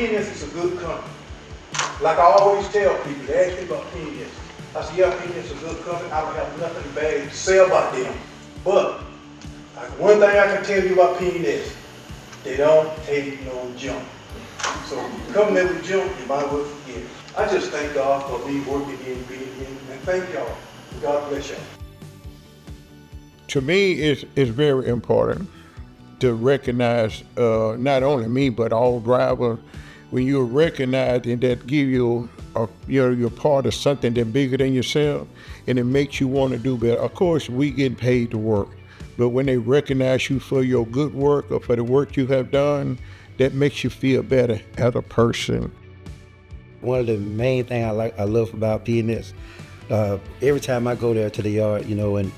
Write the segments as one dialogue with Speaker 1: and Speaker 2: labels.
Speaker 1: PNS is a good company. Like I always tell people, they ask me about PNS. I say, yeah, PNS is a good company. I don't have nothing bad to say about them. But one thing I can tell you about PNS, they don't take no junk. So if you come there with junk, you might as well forget it. I just thank God for me working in, being in, and thank y'all. God bless y'all.
Speaker 2: To me, it's very important to recognize not only me, but all drivers. When you're recognized and that give you, you're part of something that's bigger than yourself, and it makes you want to do better. Of course, we get paid to work, but when they recognize you for your good work or for the work you have done, that makes you feel better as a person.
Speaker 3: One of the main things I love about PNS, every time I go there to the yard, and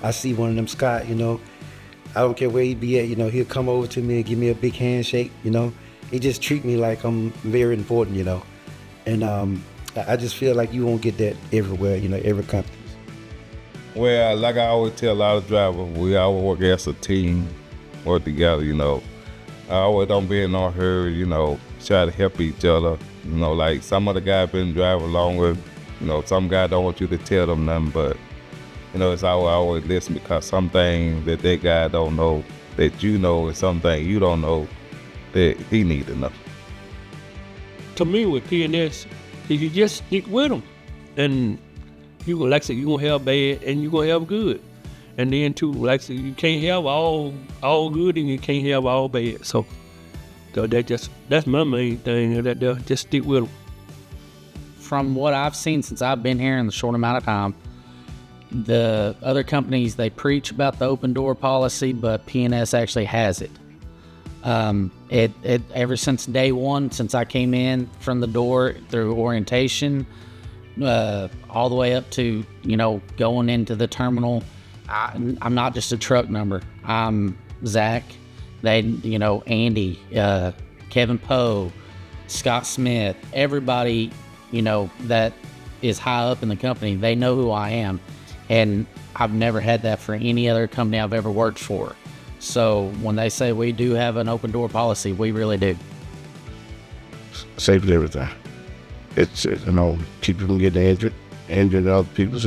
Speaker 3: I see one of them Scott, I don't care where he be at, he'll come over to me and give me a big handshake, He just treat me like I'm very important, And I just feel like you won't get that everywhere, every company.
Speaker 4: Well, like I always tell a lot of drivers, we always work as a team, work together, I always don't be in no hurry, try to help each other. Like some of the guys been driving longer, some guys don't want you to tell them nothing, but, it's always listen, because some things that guy don't know that you know, and some things you don't know that he need to know.
Speaker 5: To me, with PNS, if you just stick with them, and you like I said, you gonna have bad and you gonna have good, and then too, like I said, you can't have all good and you can't have all bad. So that's my main thing. That just stick with them.
Speaker 6: From what I've seen since I've been here in the short amount of time, the other companies, they preach about the open door policy, but PNS actually has it. It ever since day one, since I came in from the door through orientation, all the way up to, going into the terminal, I'm not just a truck number. I'm Zach, Andy, Kevin Poe, Scott Smith, everybody, that is high up in the company, they know who I am. And I've never had that for any other company I've ever worked for. So when they say we do have an open door policy, we really do.
Speaker 7: Safety everything. It's keep you from getting injured other people,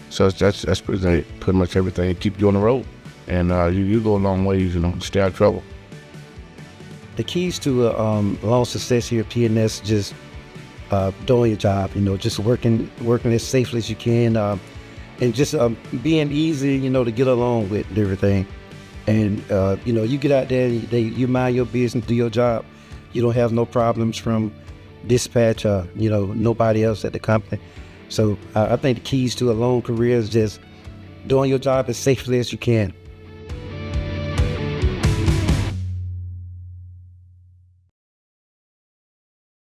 Speaker 7: So that's pretty much everything. Keep you on the road, and you go a long way. Stay out of trouble.
Speaker 3: The keys to long success here at PNS, just doing your job. Just working as safely as you can, and just being easy. To get along with and everything. And you get out there, you mind your business, do your job. You don't have no problems from dispatch or nobody else at the company. So I think the keys to a long career is just doing your job as safely as you can.